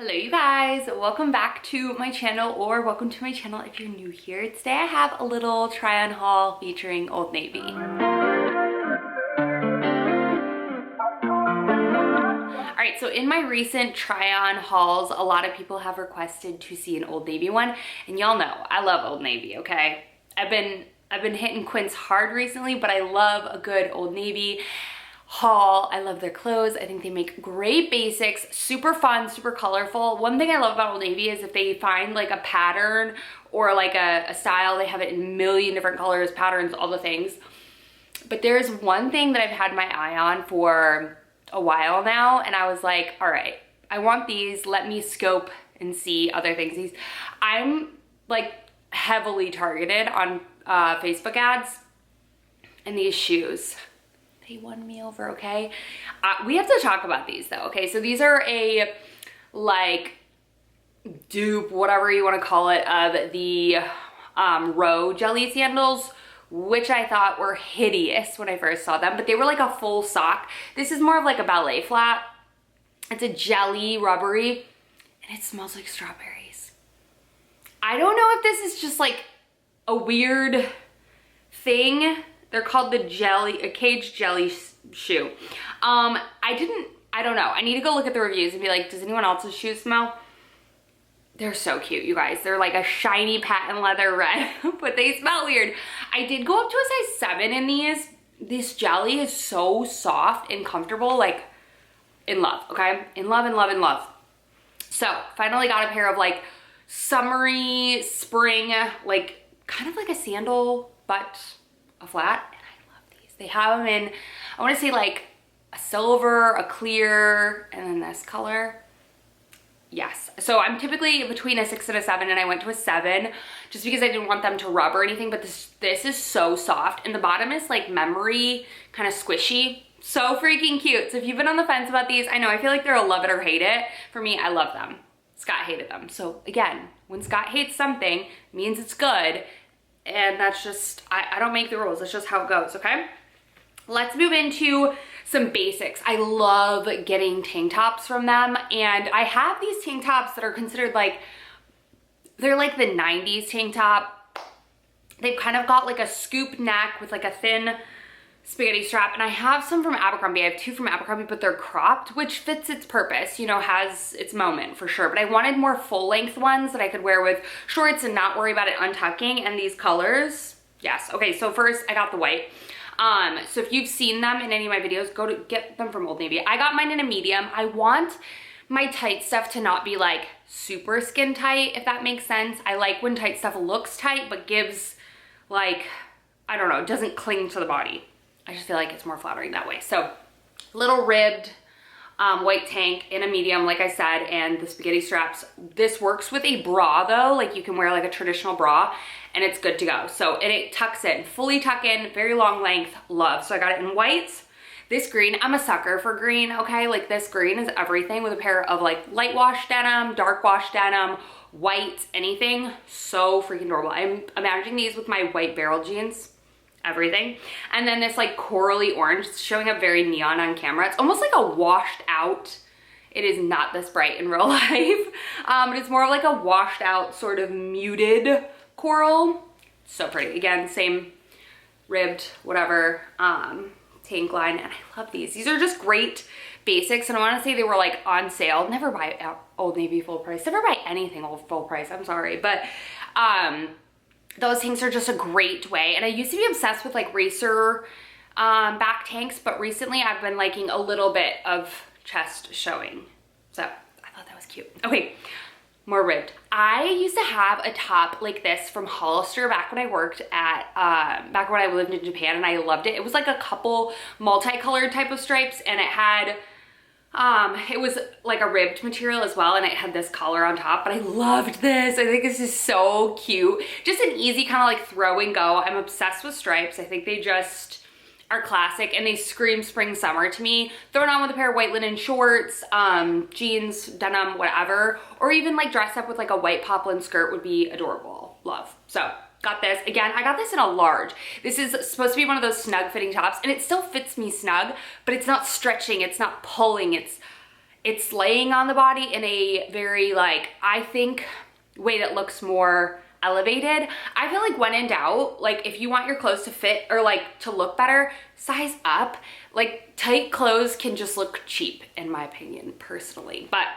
Hello you guys, welcome back to my channel, or welcome to my channel if you're new here. Today I have a little try on haul featuring Old Navy. Alright, so in my recent try on hauls, a lot of people have requested to see an Old Navy one, and y'all know I love Old Navy, okay? I've been hitting Quince hard recently, but I love a good Old Navy haul. I love their clothes. I think they make great basics, super fun, super colorful. One thing I love about Old Navy is if they find like a pattern or like a style, they have it in a million different colors, patterns, all the things. But there's one thing that I've had my eye on for a while now, and I was like, all right, I want these. Let me scope and see other things. I'm like heavily targeted on Facebook ads, and these shoes, they won me over, okay? We have to talk about these though, okay? So these are a like dupe, whatever you want to call it, of the Row jelly sandals, which I thought were hideous when I first saw them, but they were like a full sock. This is more of like a ballet flat. It's a jelly, rubbery, and it smells like strawberries. I don't know if this is just like a weird thing. They're called the cage jelly shoe. I don't know. I need to go look at the reviews and be like, does anyone else's shoes smell? They're so cute, you guys. They're like a shiny patent leather red, but they smell weird. I did go up to a size 7 in these. This jelly is so soft and comfortable, like in love, okay? In love, in love, in love. So finally got a pair of like summery spring, like kind of like a sandal, but a flat, and I love these. They have them in, I want to say like a silver, a clear, and then this color. Yes. So I'm typically between a 6 and a 7, and I went to a 7 just because I didn't want them to rub or anything, but this is so soft, and the bottom is like memory, kind of squishy. So freaking cute. So if you've been on the fence about these, I know I feel like they're a love it or hate it. For me, I love them. Scott hated them. So again, when Scott hates something, it means it's good. And that's just, I don't make the rules. That's just how it goes, okay? Let's move into some basics. I love getting tank tops from them. And I have these tank tops that are considered like, they're like the 90s tank top. They've kind of got like a scoop neck with like a thin spaghetti strap. And I have some from Abercrombie. I have 2 from Abercrombie, but they're cropped, which fits its purpose, you know, has its moment for sure. But I wanted more full length ones that I could wear with shorts and not worry about it untucking. And these colors, yes. Okay, so first I got the white. So if you've seen them in any of my videos, go to get them from Old Navy. I got mine in a medium. I want my tight stuff to not be like super skin tight, if that makes sense. I like when tight stuff looks tight, but gives like, I don't know, doesn't cling to the body. I just feel like it's more flattering that way. So little ribbed white tank in a medium, like I said, and the spaghetti straps. This works with a bra though, like you can wear like a traditional bra and it's good to go. So, and it tucks in, fully tuck in, very long length, love. So I got it in whites. This green, I'm a sucker for green, okay? Like this green is everything, with a pair of like light wash denim, dark wash denim, white, anything. So freaking adorable. I'm imagining these with my white barrel jeans. Everything. And then this like corally orange, it's showing up very neon on camera. It's almost like a washed out, it is not this bright in real life, but it's more of like a washed out sort of muted coral. So pretty. Again, same ribbed, whatever, tank line, and I love these. These are just great basics, and I want to say they were like on sale. Never buy Old Navy full price. Never buy anything full price, I'm sorry, but those tanks are just a great way. And I used to be obsessed with like racer back tanks, but recently I've been liking a little bit of chest showing. So I thought that was cute. Okay, more ribbed. I used to have a top like this from Hollister back when I worked at, back when I lived in Japan, and I loved it. It was like a couple multicolored type of stripes, and it had, it was like a ribbed material as well, and it had this collar on top, but I loved this. I think this is so cute. Just an easy kind of like throw and go. I'm obsessed with stripes. I think they just are classic, and they scream spring summer to me. Thrown on with a pair of white linen shorts, jeans, denim, whatever, or even like dressed up with like a white poplin skirt would be adorable. Love. So got this. Again, I got this in a large. This is supposed to be one of those snug fitting tops, and it still fits me snug, but it's not stretching, it's not pulling, it's laying on the body in a very, like, I think, way that looks more elevated. I feel like when in doubt, like if you want your clothes to fit or like to look better, size up. Like tight clothes can just look cheap in my opinion, personally. But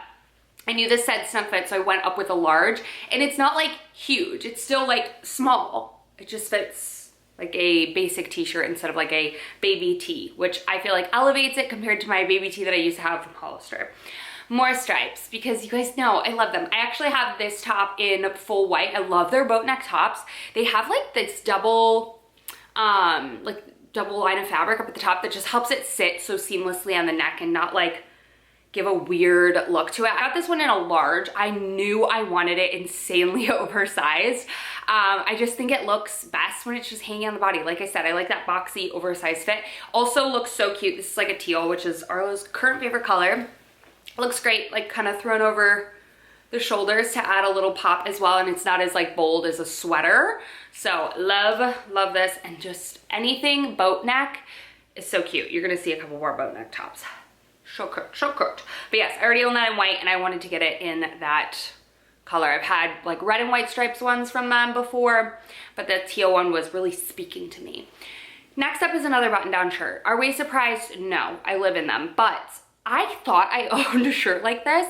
I knew this said snug fit, so I went up with a large, and it's not like huge. It's still like small. It just fits like a basic t-shirt instead of like a baby tee, which I feel like elevates it compared to my baby tee that I used to have from Hollister. More stripes, because you guys know I love them. I actually have this top in full white. I love their boat neck tops. They have like this double line of fabric up at the top that just helps it sit so seamlessly on the neck and not like give a weird look to it. I got this one in a large. I knew I wanted it insanely oversized. I just think it looks best when it's just hanging on the body. Like I said, I like that boxy oversized fit. Also looks so cute. This is like a teal, which is Arlo's current favorite color. Looks great, like kind of thrown over the shoulders to add a little pop as well, and it's not as like bold as a sweater. So love this, and just anything boat neck is so cute. You're gonna see a couple more boat neck tops. So cute, so cute. But yes, I already own that in white, and I wanted to get it in that color. I've had like red and white stripes ones from them before, but the teal one was really speaking to me. Next up is another button-down shirt. Are we surprised? No, I live in them, but I thought I owned a shirt like this.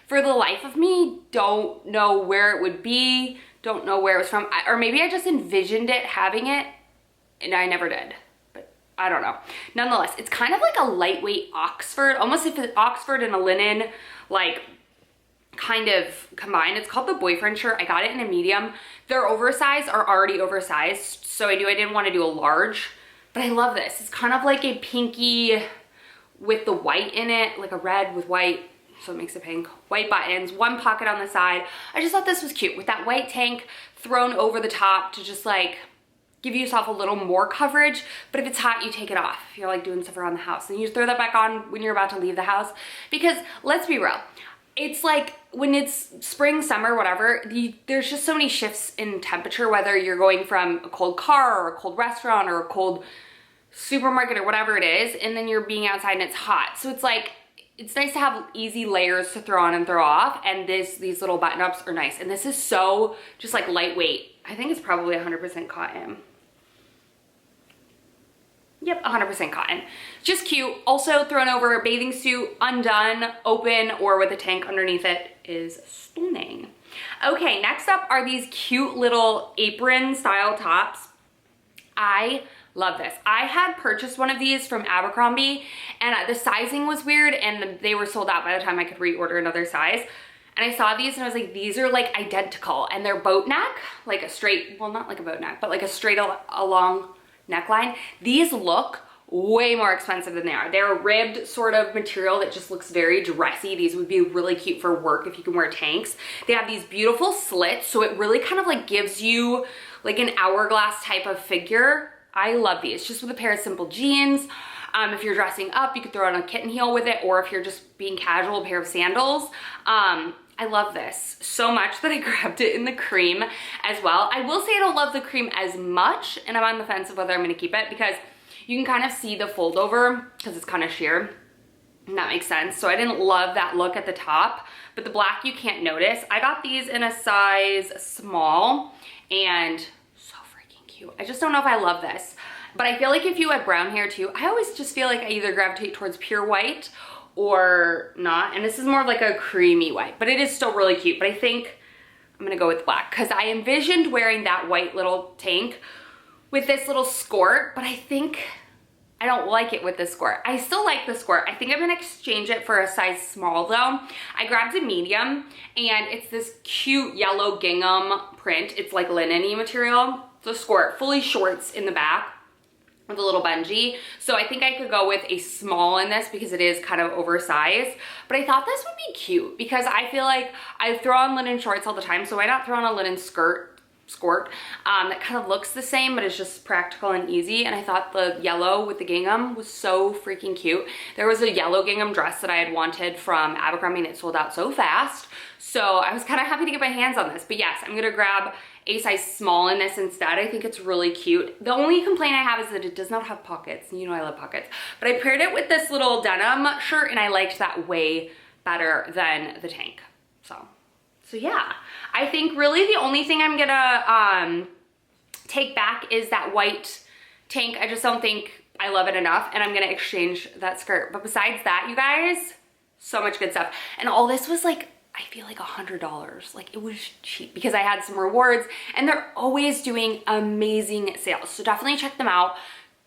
For the life of me, don't know where it would be, don't know where it was from, or maybe I just envisioned it having it and I never did, but I don't know. Nonetheless, it's kind of like a lightweight Oxford, almost if it's Oxford and a linen, like kind of combined. It's called the boyfriend shirt. I got it in a medium. Their oversized are already oversized, so I knew I didn't want to do a large, but I love this. It's kind of like a pinky with the white in it, like a red with white, so it makes it pink. White buttons, one pocket on the side. I just thought this was cute with that white tank thrown over the top to just like give yourself a little more coverage. But if it's hot, you take it off. If you're like doing stuff around the house, and you throw that back on when you're about to leave the house. Because let's be real, it's like when it's spring, summer, whatever, there's just so many shifts in temperature, whether you're going from a cold car or a cold restaurant or a cold supermarket or whatever it is, and then you're being outside and it's hot. So it's like, it's nice to have easy layers to throw on and throw off, and these little button ups are nice. And this is so just like lightweight. I think it's probably 100% cotton. Yep, 100% cotton. Just cute. Also thrown over a bathing suit, undone, open, or with a tank underneath it is stunning. Okay, next up are these cute little apron style tops. I love this. I had purchased one of these from Abercrombie, and the sizing was weird, and they were sold out by the time I could reorder another size. And I saw these and I was like, these are like identical, and they're boat neck, like a straight, well, not like a boat neck, but like a straight along neckline. These look way more expensive than they are. They're a ribbed sort of material that just looks very dressy. These would be really cute for work if you can wear tanks. They have these beautiful slits, so it really kind of like gives you like an hourglass type of figure. I love these, just with a pair of simple jeans. If you're dressing up, you could throw on a kitten heel with it, or if you're just being casual, a pair of sandals. I love this so much that I grabbed it in the cream as well. I will say I don't love the cream as much, and I'm on the fence of whether I'm gonna keep it, because you can kind of see the fold over because it's kind of sheer, and that makes sense. So I didn't love that look at the top, but the black you can't notice. I got these in a size small, and I just don't know if I love this, but I feel like if you had brown hair too, I always just feel like I either gravitate towards pure white or not, and this is more of like a creamy white, but it is still really cute. But I think I'm gonna go with black, because I envisioned wearing that white little tank with this little skirt, but I think I don't like it with the skirt. I still like the skirt. I think I'm gonna exchange it for a size small though. I grabbed a medium, and it's this cute yellow gingham print. It's like linen-y material. The skirt, fully shorts in the back with a little bungee. So I think I could go with a small in this because it is kind of oversized. But I thought this would be cute because I feel like I throw on linen shorts all the time, so why not throw on a linen skirt that kind of looks the same, but it's just practical and easy. And I thought the yellow with the gingham was so freaking cute. There was a yellow gingham dress that I had wanted from Abercrombie, and it sold out so fast. So I was kind of happy to get my hands on this. But yes, I'm gonna grab a size small in this instead. I think it's really cute. The only complaint I have is that it does not have pockets. You know I love pockets. But I paired it with this little denim shirt, and I liked that way better than the tank. So yeah, I think really the only thing I'm gonna take back is that white tank. I just don't think I love it enough, and I'm gonna exchange that skirt. But besides that, you guys, so much good stuff. And all this was like, I feel like $100. Like, it was cheap because I had some rewards, and they're always doing amazing sales. So definitely check them out.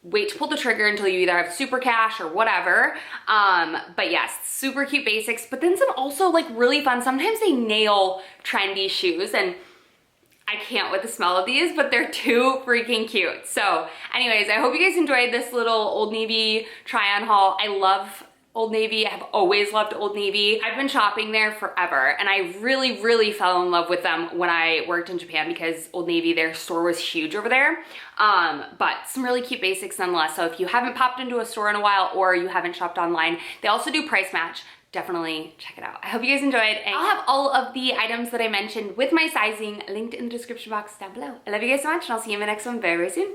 Wait to pull the trigger until you either have super cash or whatever. But yes, super cute basics, but then some also like really fun. Sometimes they nail trendy shoes, and I can't with the smell of these, but they're too freaking cute. So anyways, I hope you guys enjoyed this little Old Navy try on haul. I love Old Navy. I have always loved Old Navy. I've been shopping there forever, and I really, really fell in love with them when I worked in Japan because Old Navy, their store was huge over there. But some really cute basics nonetheless. So if you haven't popped into a store in a while or you haven't shopped online, they also do price match. Definitely check it out. I hope you guys enjoyed, and I'll have all of the items that I mentioned with my sizing linked in the description box down below. I love you guys so much, and I'll see you in my next one very, very soon.